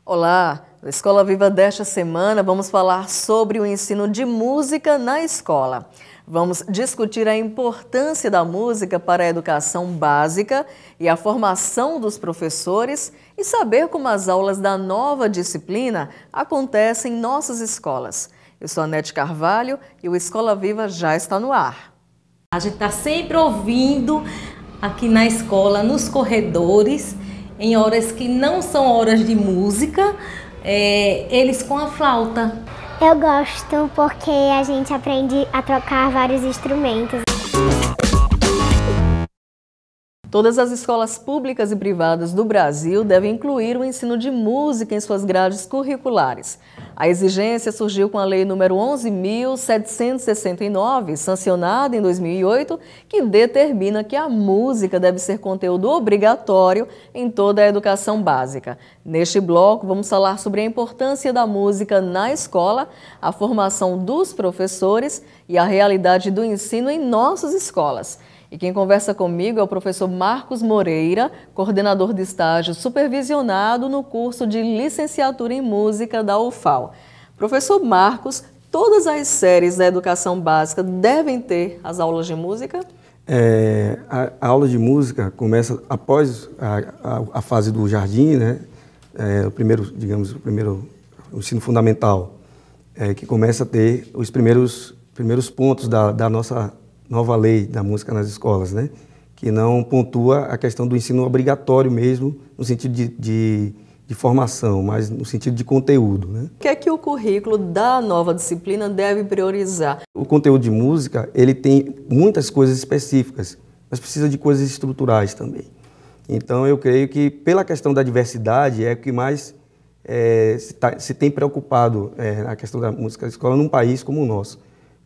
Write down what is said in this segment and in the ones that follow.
Olá, na Escola Viva desta semana vamos falar sobre o ensino de música na escola. Vamos discutir a importância da música para a educação básica e a formação dos professores e saber como as aulas da nova disciplina acontecem em nossas escolas. Eu sou a Nete Carvalho e o Escola Viva já está no ar. A gente está sempre ouvindo aqui na escola, nos corredores, em horas que não são horas de música, eles com a flauta. Eu gosto porque a gente aprende a tocar vários instrumentos. Todas as escolas públicas e privadas do Brasil devem incluir o ensino de música em suas grades curriculares. A exigência surgiu com a Lei nº 11.769, sancionada em 2008, que determina que a música deve ser conteúdo obrigatório em toda a educação básica. Neste bloco, vamos falar sobre a importância da música na escola, a formação dos professores e a realidade do ensino em nossas escolas. E quem conversa comigo é o professor Marcos Moreira, coordenador de estágio supervisionado no curso de licenciatura em música da UFAL. Professor Marcos, todas as séries da educação básica devem ter as aulas de música? A aula de música começa após a fase do jardim, né? O ensino fundamental, que começa a ter os primeiros pontos da nossa nova lei da música nas escolas, né? Que não pontua a questão do ensino obrigatório mesmo, no sentido de formação, mas no sentido de conteúdo, né? O que é que o currículo da nova disciplina deve priorizar? O conteúdo de música, ele tem muitas coisas específicas, mas precisa de coisas estruturais também. Então, eu creio que, pela questão da diversidade, é o que mais se tem preocupado a questão da música da escola num país como o nosso.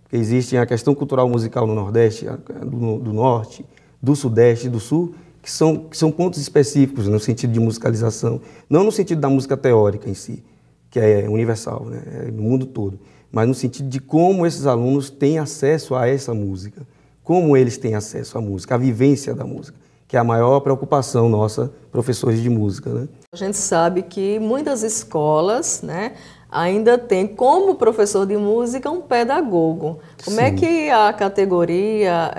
Porque existe a questão cultural musical no Nordeste, do Norte, do Sudeste e do Sul, que são pontos específicos no sentido de musicalização, não no sentido da música teórica em si, que é universal, né, no mundo todo, mas no sentido de como esses alunos têm acesso a essa música, como eles têm acesso à música, a vivência da música, que é a maior preocupação nossa, professores de música, né? A gente sabe que muitas escolas, né, ainda tem como professor de música um pedagogo. Como é que a categoria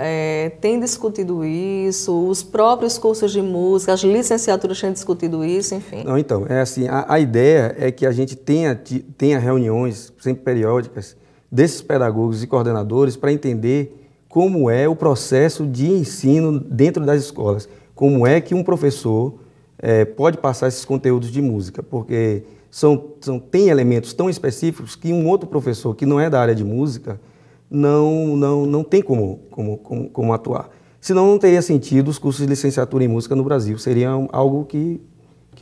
tem discutido isso, os próprios cursos de música, as licenciaturas têm discutido isso, enfim? Não, então, a ideia é que a gente tenha reuniões sempre periódicas desses pedagogos e coordenadores para entender como é o processo de ensino dentro das escolas, como é que um professor pode passar esses conteúdos de música, porque tem elementos tão específicos que um outro professor que não é da área de música não tem como atuar. Senão não teria sentido os cursos de licenciatura em música no Brasil, seria algo que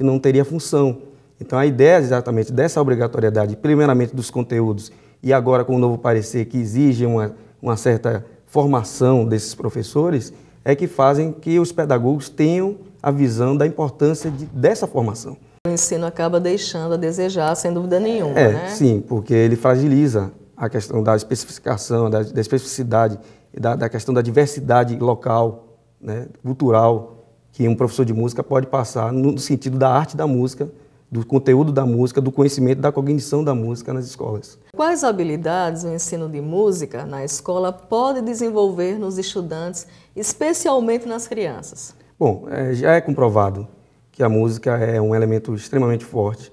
não teria função. Então a ideia exatamente dessa obrigatoriedade, primeiramente dos conteúdos, e agora com o novo parecer que exige uma certa formação desses professores, é que fazem que os pedagogos tenham a visão da importância dessa formação. O ensino acaba deixando a desejar, sem dúvida nenhuma, né? Sim, porque ele fragiliza a questão da especificação, da especificidade, da questão da diversidade local, né, cultural, que um professor de música pode passar no sentido da arte da música, do conteúdo da música, do conhecimento da cognição da música nas escolas. Quais habilidades o ensino de música na escola pode desenvolver nos estudantes, especialmente nas crianças? Bom, já é comprovado que a música é um elemento extremamente forte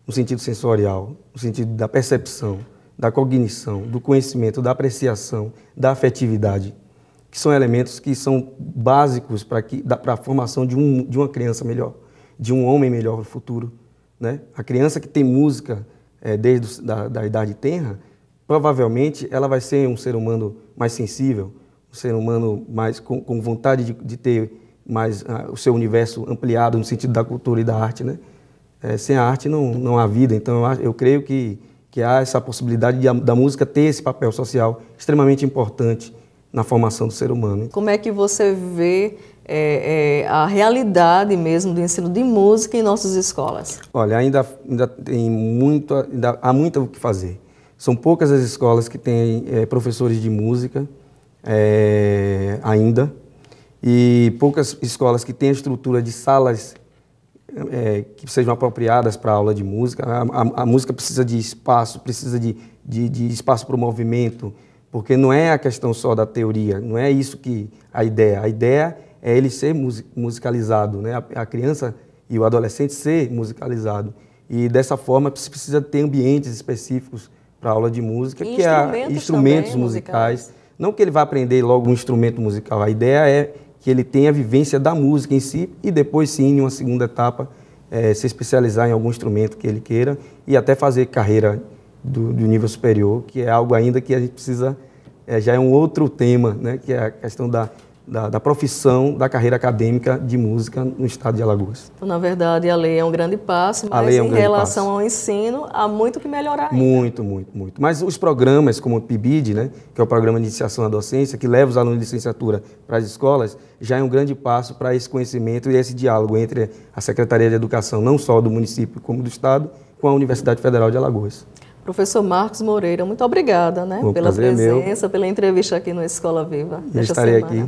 no sentido sensorial, no sentido da percepção, da cognição, do conhecimento, da apreciação, da afetividade, que são elementos que são básicos para a formação de uma criança melhor, de um homem melhor no futuro, né? A criança que tem música desde da idade tenra, provavelmente ela vai ser um ser humano mais sensível, um ser humano mais com vontade de ter mais o seu universo ampliado no sentido da cultura e da arte, né? Sem a arte não há vida, então eu creio que há essa possibilidade da música ter esse papel social extremamente importante na formação do ser humano. Como é que você vê a realidade mesmo do ensino de música em nossas escolas? Olha, ainda há muito o que fazer. São poucas as escolas que têm professores de música ainda, e poucas escolas que têm a estrutura de salas que sejam apropriadas para a aula de música. A música precisa de espaço, precisa de espaço para o movimento, porque não é a questão só da teoria, não é isso que a ideia é ele ser musicalizado, né? A criança e o adolescente ser musicalizado. E dessa forma precisa ter ambientes específicos para a aula de música, e que é instrumentos musicais. Não que ele vá aprender logo um instrumento musical, a ideia é que ele tenha a vivência da música em si e depois sim, em uma segunda etapa, se especializar em algum instrumento que ele queira e até fazer carreira do nível superior, que é algo ainda que a gente precisa, já é um outro tema, né, que é a questão da profissão, da carreira acadêmica de música no estado de Alagoas. Então, na verdade, a lei é um grande passo, mas em relação ao ensino, há muito que melhorar ainda. Muito, muito, muito. Mas os programas como o PIBID, né, que é o Programa de Iniciação à Docência, que leva os alunos de licenciatura para as escolas, já é um grande passo para esse conhecimento e esse diálogo entre a Secretaria de Educação, não só do município como do estado, com a Universidade Federal de Alagoas. Professor Marcos Moreira, muito obrigada, né, pela presença, pela entrevista aqui no Escola Viva. Eu estarei aqui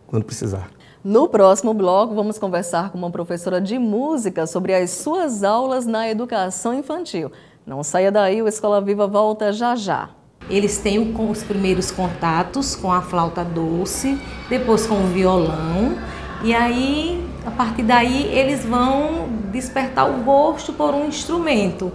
quando precisar. No próximo bloco, vamos conversar com uma professora de música sobre as suas aulas na educação infantil. Não saia daí, o Escola Viva volta já já. Eles têm os primeiros contatos com a flauta doce, depois com o violão, e aí, a partir daí, eles vão despertar o gosto por um instrumento.